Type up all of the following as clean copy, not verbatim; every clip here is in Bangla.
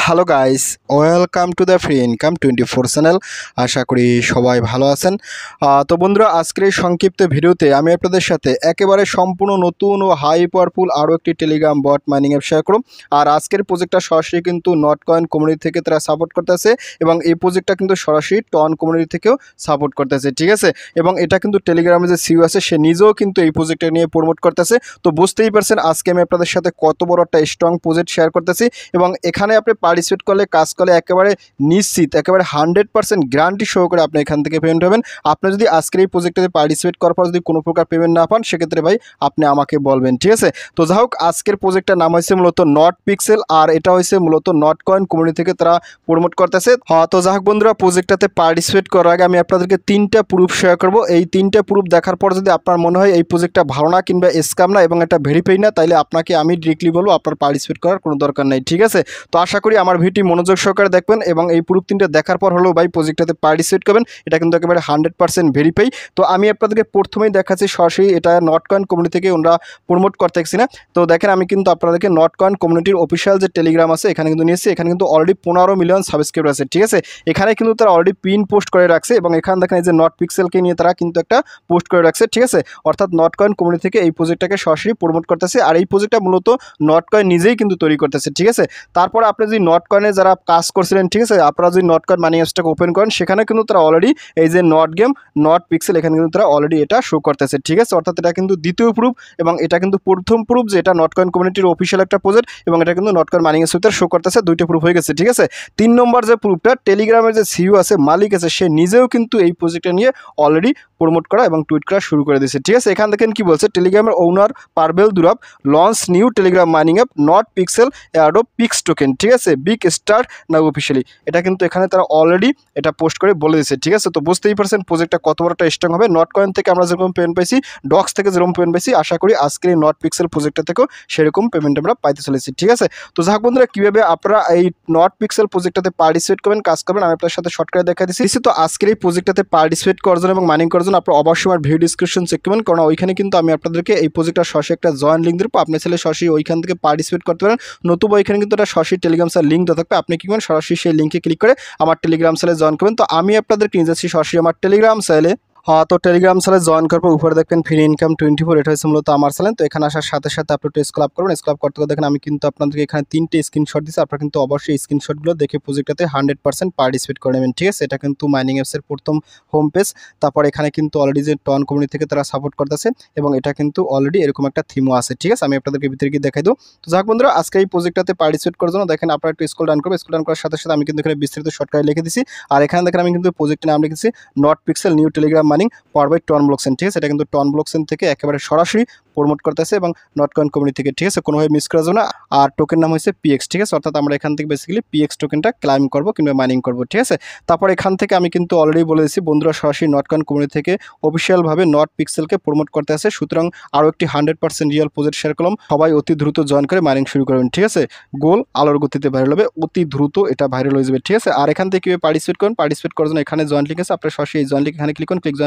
Hello guys, welcome to the free income 24 channel. আশা করি সবাই ভালো আছেন। তো বন্ধুরা, আজকের এই সংক্ষিপ্ত ভিডিওতে আমি আপনাদের সাথে একেবারে সম্পূর্ণ নতুন ও হাই পাওয়ারফুল আরও একটি Telegram bot mining app share করব। আর আজকের প্রজেক্টটা সরাসরি কিন্তু নটকয়েন কমিউনিটি থেকে তারা সাপোর্ট করতেছে এবং এই প্রজেক্টটা কিন্তু সরাসরি টন কমিউনিটি থেকেও সাপোর্ট করতেছে, ঠিক আছে। এবং এটা কিন্তু টেলিগ্রামে যে সিইও আছে সে নিজেও কিন্তু এই প্রজেক্টটা নিয়ে প্রমোট করতেছে। তো বুঝতেই পারছেন আজকে আমি আপনাদের সাথে কত বড় একটা স্ট্রং প্রজেক্ট শেয়ার করতেছি এবং এখানে আপনি পার্টিসিপেট করলে কাজ করলে একেবারে নিশ্চিত, একেবারে 100% গ্যারান্টি সহকারে আপনি এখান থেকে পেমেন্ট হবেন। আপনি যদি আজকের এই প্রজেক্টে পার্টিসিপেট করার পর যদি কোনো প্রকার পেমেন্ট না পান, সেক্ষেত্রে ভাই আপনি আমাকে বলবেন, ঠিক আছে। তো যাই হোক, আজকের প্রজেক্টটার নাম হয়েছে মূলত নট পিক্সেল, আর এটা হয়েছে মূলত নটকয়েন কমিউনিটি থেকে তারা প্রমোট করতেছে। তো যাই হোক বন্ধুরা, প্রজেক্টটাতে পার্টিসিপেট করার আগে আমি আপনাদেরকে 3টা প্রুফ শেয়ার করব। এই 3টা প্রুফ দেখার পর যদি আপনার মনে হয় এই প্রজেক্টটা ভালো না কিংবা স্ক্যাম না এবং এটা ভেরিফাই না, তাহলে আপনাকে আমি ডিরেক্টলি বলবো আপনার পার্টিসিপেট করার কোনো দরকার নেই, ঠিক আছে। তো আশা করি আমার ভিডিওটি মনোযোগ সহকারে দেখবেন এবং এই প্রুফ 3টা দেখার পর হলেও ভাই প্রজেক্টটাতে পার্টিসিপেট করবেন। এটা কিন্তু একেবারে 100% ভেরিফাই। তো আমি আপনাদেরকে প্রথমেই দেখাচ্ছি সরাসরি এটা নটকয়েন কমিউনিটি থেকে ওরা প্রমোট করতেছি না। তো দেখেন, আমি কিন্তু আপনাদেরকে নটকয়েন কমিউনিটির অফিসিয়াল যে টেলিগ্রাম আছে এখানে কিন্তু নিয়েছি। এখানে কিন্তু অলরেডি 15 মিলিয়ন সাবস্ক্রাইবার আছে, ঠিক আছে। এখানে কিন্তু তারা অলরেডি পিন পোস্ট করে রাখছে এবং এখানে দেখেন এই যে নট পিক্সেলকে নিয়ে তারা কিন্তু একটা পোস্ট করে রাখছে, ঠিক আছে। অর্থাৎ নটকয়েন কমিউনিটি থেকে এই প্রজেক্টটাকে সরাসরি প্রমোট করতেছে। আর এই প্রজেক্টটা মূলত নটকয়েন নিজেই কিন্তু তৈরি করতেছে, ঠিক আছে। তারপর আপনি যদি নটকয়েনে যারা কাজ করছিলেন, ঠিক আছে, আপনারা যদি নটকয়েন মানি অ্যাপসটাকে ওপেন করেন, সেখানে কিন্তু তারা অলরেডি এই যে নট গেম নট পিক্সেল এখানে কিন্তু তারা অলরেডি এটা শো করতেছে, ঠিক আছে। অর্থাৎ এটা কিন্তু দ্বিতীয় প্রুফ এবং এটা কিন্তু প্রথম প্রুফ যে এটা নটকয়েন কমিউনিটির অফিসিয়াল একটা প্রজেক্ট এবং এটা কিন্তু নটকয়েন মাইনিং অ্যাপসে শো করতেছে। 2টা প্রুফ হয়ে গেছে, ঠিক আছে। 3 নম্বর যে প্রুফটা, টেলিগ্রামের যে সিইও আছে, মালিক আছে, সে নিজেও কিন্তু এই প্রজেক্টটা নিয়ে অলরেডি প্রমোট করা এবং টুইট করা শুরু করে দিয়েছে, ঠিক আছে। এখান দেখেন কি বলছে, টেলিগ্রামের owner Pavel Durov launch new Telegram mining app not pixel অ্যাডো পিক্স টোকেন, ঠিক আছে, বিগ স্টার নাও অফিসিয়ালি। এটা কিন্তু এখানে তারা অলরেডি এটা পোস্ট করে বলে দিয়েছে, ঠিক আছে। তো বুঝতেই পারছেন প্রজেক্টটা কত বড় একটা স্ট্রং হবে। নটকয়েন থেকে আমরা যেরকম পেমেন্ট পাইছি, ডক্স থেকে যেরকম পেমেন্ট পাইছি, আশা করি আজকের এই নট পিক্সেল প্রজেক্টটা থেকেও সেরকম পেমেন্ট আমরা পাইতে চলেছি, ঠিক আছে। তো যাক বন্ধুরা, কীভাবে আপনারা এই নট পিক্সেল প্রজেক্টটাতে পার্টিসিপেট করবেন, কাজ করবেন, আমি আপনার সাথে শর্টকাটে দেখা দিচ্ছি। তো আজকের এই প্রজেক্টটাতে পার্টিসিপেট করার জন্য এবং মাইনিং করার জন্য আপনারা অবশ্যই আমার ভিডিও ডিসক্রিপশন চেক করবেন, কারণ ওইখানে কিন্তু আমি আপনাদেরকে এই প্রজেক্টটা সরাসরি একটা জয়েন লিঙ্ক দেবো। আপনি ছেলে সরাসরি ওইখান থেকে পার্টিসিপেট করতে পারেন, নতুবা ওইখানে কিন্তু একটা সরাসরি টেলিগ্রাম স্যার লিঙ্ক দেওয়া থাকবে। আপনি কি করবেন, সরাসরি সেই লিঙ্কে ক্লিক করে আমার টেলিগ্রাম চ্যানেলে জয়েন করবেন। তো আমি আপনাদেরকে নিয়ে যাচ্ছি সরাসরি আমার টেলিগ্রাম চ্যানেলে। তো টেলিগ্রাম চ্যানেলে জয়েন করার পর উপরে দেখবেন ফ্রি ইনকাম 24, এটা হচ্ছে মূলত আমার চ্যানেল। তো এখানে আসার সাথে সাথে আপনি একটু স্ক্রল আপ করবেন। স্ক্রল আপ করতে দেখেন আমি কিন্তু আপনাদেরকে এখানে 3টে স্ক্রিনশট দিচ্ছি। আপনারা কিন্তু অবশ্যই স্ক্রিনশটগুলো দেখে প্রজেক্টটাতে 100% পার্টিসিপেট করে নেবেন, ঠিক আছে। এটা কিন্তু মাইনিং অ্যাপসের প্রথম হোম পেজ। তারপর এখানে কিন্তু অলরেডি যে টন কমিউনিটি থেকে তারা সাপোর্ট করতেছে এবং এটা কিন্তু অলরেডি এরকম একটা থিমও আছে, ঠিক আছে। আমি আপনাদেরকে ভিতরে গিয়ে দেখাই দেবো। তো যাক বন্ধুরা, আজকে এই প্রজেক্টটাতে পার্টিসিপেট করার জন্য দেখেন আপনারা একটু স্ক্রল ডাউন করবেন। স্ক্রল ডাউন করার সাথে সাথে আমি কিন্তু এখানে বিস্তারিত শর্টকাটে লিখে দিচ্ছি। আর এখানে দেখেন আমি কিন্তু প্রজেক্টের নাম লিখেছি not pixel new Telegram mining power by TON blockchain, ঠিক আছে। এটা কিন্তু টন ব্লকচেন থেকে একেবারে সরাসরি প্রমোট করতেছে এবং নটকয়েন কমিউনিটি থেকে, ঠিক আছে, কোনোভাবে মিস করা যাবে না। আর টোকেন নাম হচ্ছে পিএক্স, ঠিক আছে। অর্থাৎ আমরা এখান থেকে বেসিক্যালি পিএক্স টোকেনটা ক্লাইম করবো কিংবা মাইনিং করবো, ঠিক আছে। তারপর এখান থেকে আমি কিন্তু অলরেডি বলে দিচ্ছি বন্ধুরা, সরাসরি নটকয়েন কমিউনিটি থেকে অফিসিয়ালভাবে নট পিক্সেলকে প্রমোট করতে আছে। সুতরাং আরও একটি 100% রিয়েল প্রজেক্ট শেয়ার করলাম। সবাই অতি দ্রুত জয়েন করে মাইনিং শুরু করবেন, ঠিক আছে। গোল আলোর গতিতে ভাইরাল হবে, অতি দ্রুত এটা ভাইরাল হয়ে যাবে, ঠিক আছে। আর এখান থেকে কীভাবে পার্টিসিপেট করেন, পার্টিসিপেট করার জন্য এখানে জয়েন্ট লিঙ্ক আছে। আপনার সরাসরি এই জয়েন্ট লিঙ্ক এখানে ক্লিক করুন, ক্লিক জয়েন্ট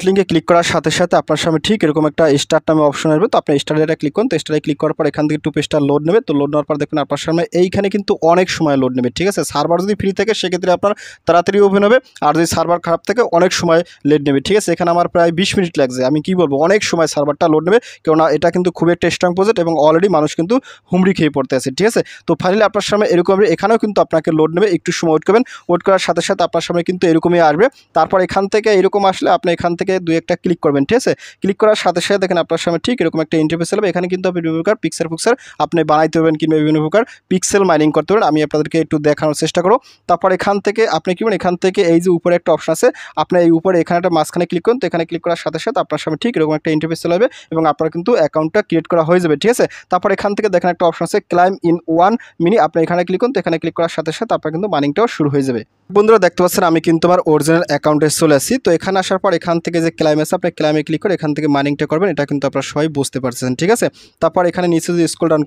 লিঙ্কে ক্লিক করার সাথে সাথে আপনার সামনে ঠিক এরকম একটা স্টার্ট নামে অপশন আসবে। তো আপনি স্টার্টে ক্লিক করুন। তো স্টার্টে ক্লিক করার পর এখান থেকে একটু পেজটা লোড নেবে। তো লোড নেওয়ার পর দেখবেন আপনার সামনে এইখানে কিন্তু অনেক সময় লোড নেবে, ঠিক আছে। সার্ভার যদি ফ্রি থাকে সেক্ষেত্রে আপনার তাড়াতাড়ি ওপেন হবে, আর যদি সার্ভার খারাপ থাকে অনেক সময় লোড নেবে, ঠিক আছে। এখানে আমার প্রায় 20 মিনিট লাগছে। আমি কি বলবো, অনেক সময় সার্ভারটা লোড নেবে, কেননা এটা কিন্তু খুব একটা স্ট্রং প্রজেক্ট এবং অলরেডি মানুষ কিন্তু হুমড়ি খেয়ে পড়তে আছে, ঠিক আছে। তো ফাইনালি আপনার সামনে এরকম এখানেও কিন্তু আপনাকে লোড নেবে, একটু সময় ওয়েট করবেন। ওয়েট করার সাথে সাথে আপনার সামনে কিন্তু এরকমই আসবে। তারপর এখান থেকে এরকম আসলে আপনি এখান থেকে 2-1টা ক্লিক করবেন, ঠিক আছে। ক্লিক করার সাথে সাথে দেখেন আপনার সামনে ঠিক এরকম একটা ইন্টারফেস হবে। এখানে কিন্তু আপনি বিভিন্ন প্রকার পিক্সেল আপনি বানাইতে পারবেন কিংবা বিভিন্ন প্রকার পিক্সেল মাইনিং করতে পারেন। আমি আপনাদেরকে একটু দেখানোর চেষ্টা করব। তারপর এখান থেকে আপনি কি বলেন, এখান থেকে এই যে উপরে একটা অপশন আছে, আপনি এই উপরে এখানে একটা মাঝখানে ক্লিক করুন। তো এখানে ক্লিক করার সাথে সাথে আপনার সামনে ঠিক এরকম একটা ইন্টারফেস চলে যাবে এবং আপনার কিন্তু অ্যাকাউন্টটা ক্রিয়েট করা হয়ে যাবে, ঠিক আছে। তারপর এখান থেকে দেখেন একটা অপশন আছে ক্লাইম ইন 1 মিনিট, আপনি এখানে ক্লিক করুন। তো এখানে ক্লিক করার সাথে সাথে আপনার কিন্তু মাইনিংটাও শুরু হয়ে যাবে। বন্ধুরা দেখতে পাচ্ছেন আমি কিন্তু আমার অরিজিনাল অ্যাকাউন্টে চলে আসি। তো এখানে আসার পর এখান থেকে যে ক্লাইম আছে, আপনি ক্লাইমে ক্লিক করে এখান থেকে মাইনিংটা করবেন। এটা কিন্তু আপনারা সবাই বুঝতে পারছেন, ঠিক আছে। তারপর এখানে নিচে যদি স্ক্রল ডাউন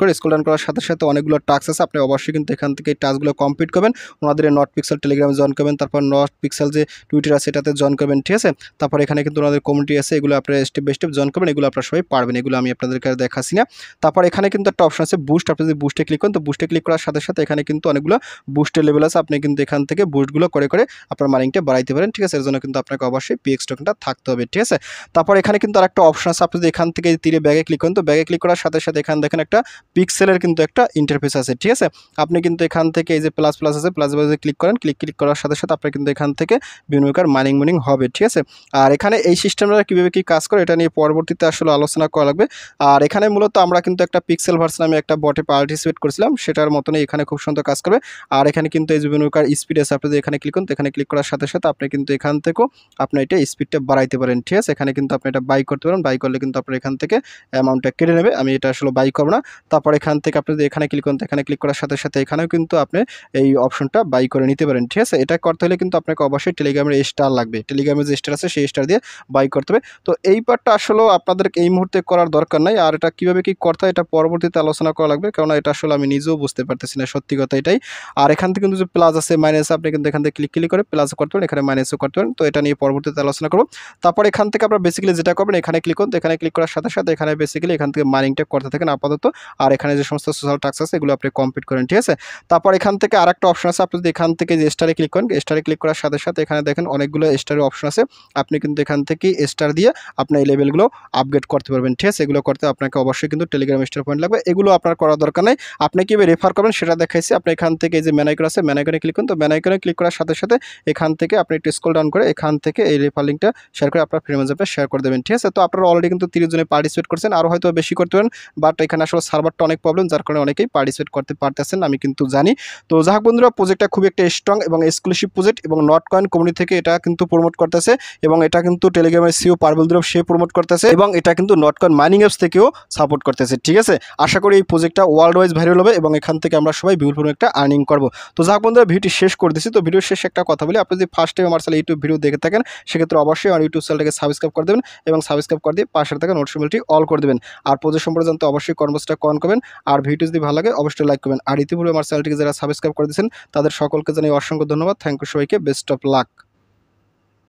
করার সাথে সাথে অনেকগুলো টাস্ক আছে, আপনি অবশ্যই কিন্তু এখান থেকে এই টাস্কগুলো কমপ্লিট করবেন। ওনাদের নট পিক্সেল টেলিগ্রামে জয়েন করবেন, তারপর নট পিক্সেল যে টুইটার আছে এটাতে জয়েন করবেন, ঠিক আছে। তারপর এখানে কিন্তু ওনাদের কমিউনিটি আছে, এগুলো আপনারা স্টেপ বাই স্টেপ জয়েন করবেন, এগুলো আপনারা সবাই পারবেন, এগুলো আমি আপনাদেরকে আর দেখাচ্ছি না। তারপর এখানে কিন্তু একটা অপশন আছে বুস্ট, আপনি যদি বুস্টে ক্লিক করেন তো বুস্টে ক্লিক করার সাথে সাথে এখানে কিন্তু অনেকগুলো বুস্টের লেভেল আছে, আপনি কিন্তু এখান থেকে বুস্টগুলো করে আপনার মাইনিংটা বাড়াইতে পারেন, ঠিক আছে। এর জন্য কিন্তু আপনাকে অবশ্যই পিএক্স টোকেনটা থাকতে হবে, ঠিক আছে। তারপর এখানে কিন্তু আরেকটা অপশন আছে, আপনি যদি এখান থেকে তীরে ব্যাগে ক্লিক করেন তো ব্যাগে ক্লিক করার সাথে সাথে এখানে দেখেন একটা পিক্সেলের কিন্তু একটা ইন্টারফেস আছে, ঠিক আছে। আপনি কিন্তু এখান থেকে এই যে প্লাস প্লাস আছে, প্লাস প্লাসে ক্লিক করেন, ক্লিক করার সাথে সাথে আপনি কিন্তু এখান থেকে বিভিন্ন প্রকার মাইনিং হবে, ঠিক আছে। আর এখানে এই সিস্টেমটা কীভাবে কী কাজ করে এটা নিয়ে পরবর্তীতে আসলে আলোচনা করা লাগবে। আর এখানে মূলত আমরা কিন্তু একটা পিক্সেল ভার্সন আমি একটা বটে পার্টিসিপেট করেছিলাম, সেটার মতনই এখানে খুব সুন্দর কাজ করবে। আর এখানে কিন্তু এই যে বিভিন্ন প্রকার স্পিড আছে, আপনি এখানে ক্লিক করুন, এখানে ক্লিক করার সাথে সাথে আপনি কিন্তু এখান থেকেও আপনি এটা স্পিডটা বাড়াইতে পারেন, ঠিক আছে। এখানে কিন্তু আপনি এটা বাই করতে পারেন, বাই করলে কিন্তু আপনার এখান থেকে অ্যামাউন্টটা কেটে নেবে, আমি এটা আসলে বাই করব না। তারপর এখান থেকে আপনি যদি এখানে ক্লিক করেন, এখানে ক্লিক করার সাথে সাথে এখানেও কিন্তু আপনি এই অপশনটা বাই করে নিতে পারেন, ঠিক আছে। এটা করতে হলে কিন্তু আপনাকে অবশ্যই টেলিগ্রামের স্টার লাগবে, টেলিগ্রামের যে স্টার আছে সেই স্টার দিয়ে বাই করতে হবে। তো এই পার্টটা আসলে আপনাদেরকে এই মুহূর্তে করার দরকার নাই, আর এটা কীভাবে কী করতে হয় এটা পরবর্তীতে আলোচনা করা লাগবে, কারণ এটা আসলে আমি নিজেও বুঝতে পারতেছি না, সত্যি কথা এটাই। আর এখান থেকে কিন্তু যে প্লাস আছে মাইনাস, আপনি কিন্তু এখান থেকে ক্লিক করে প্লাসও করতে পারেন, এখানে মাইনাসও করতে পারেন, তো এটা নিয়ে পরবর্তীতে আলোচনা করব। তারপর এখান থেকে আপনারা বেসিক্যালি যেটা করবেন এখানে ক্লিক করুন, এখানে ক্লিক করার সাথে সাথে এখানে বেসিক্যালি এখান থেকে মাইনিংটা করতে থাকেন আপাতত। আর এখানে যে সমস্ত সোশ্যাল টাস্ক আছে এগুলো আপনি কমপ্লিট করেন, ঠিক আছে। তারপর এখান থেকে আরেকটা অপশন আছে, আপনি যদি এখান থেকে যে স্টারে ক্লিক করেন, স্টারে ক্লিক করার সাথে সাথে এখানে দেখেন অনেকগুলো স্টারের অপশন আছে, আপনি কিন্তু এখান থেকে স্টার দিয়ে আপনি এই লেভেলগুলো আপগ্রেড করতে পারবেন, ঠিক আছে। এগুলো করতে আপনাকে অবশ্যই কিন্তু টেলিগ্রাম স্টার পয়েন্ট লাগবে, এগুলো আপনার করার দরকার নেই। আপনি কীভাবে রেফার করবেন সেটা দেখাইছি। আপনি এখান থেকে এই যে ম্যানাইকন আছে, ম্যানাইকনে ক্লিক করুন, তো ম্যানাইকনে ক্লিক করার সাথে সাথে এখান থেকে আপনি একটু স্ক্রল ডাউন করে এখান থেকে এই রেফার লিঙ্কটা শেয়ার করে আপনার ফ্রেন্ডস গ্রুপে শেয়ার করে দেবেন, ঠিক আছে। তো আপনারা অলরেডি কিন্তু 30 জনে পার্টিসিপেট করছেন, আরও হয়তো বেশি করতে পারেন, বাট এখানে আসলে সার্ভারটা অনেক প্রবলেম, যার কারণে অনেকেই পার্টিসিপেট করতে পারতেছেন, আমি কিন্তু জানি। তো যাই হোক বন্ধুরা, প্রজেক্টটা খুবই একটা স্ট্রং এবং এক্সক্লুসিভ প্রজেক্ট, এবং নট কয়েন কমিউনিটি থেকে এটা কিন্তু প্রমোট করতেছে, এবং এটা কিন্তু টেলিগ্রামের সিও পারভেল দ্রব সে প্রমোট করতেছে, এবং এটা কিন্তু নট কয়েন মাইনিং অ্যাপস থেকেও সাপোর্ট করতেছে, ঠিক আছে। আশা করি এই প্রজেক্টটা ওয়ার্ল্ড ওয়াইজ ভাইরাল হবে এবং এখান থেকে আমরা সবাই বিপুল একটা আর্নিং করবো। তো যাই হোক বন্ধুরা, ভিডিওটি শেষ করে দিচ্ছি। তো ভিডিও শেষে একটা কথা বলি, আপনি যদি ফার্স্ট টাইম আমার ইউটিউব ভিডিও দেখে থাকেন সেক্ষেত্রে অবশ্যই আমার ইউটিউব চ্যানেলটাকে সাবস্ক্রাইব করে দেবেন, এবং সাবস্ক্রাইব করে দিয়ে পাশে থাকা নোটিফিকেশনটি অল করে দেবেন। আর প্রজেক্ট সম্পর্কে জানতে অবশ্যই কনভার্সটা কমেন্ট করবেন, আর ভিডিও যদি ভালো লাগে অবশ্যই লাইক করবেন। আর ইতিপূর্বে আমার চ্যানেলটিকে যারা সাবস্ক্রাইব করে দিয়েছেন তাদের সকলকে জানাই অসংখ্য ধন্যবাদ। থ্যাংক ইউ সবাইকে, বেস্ট অফ লাক।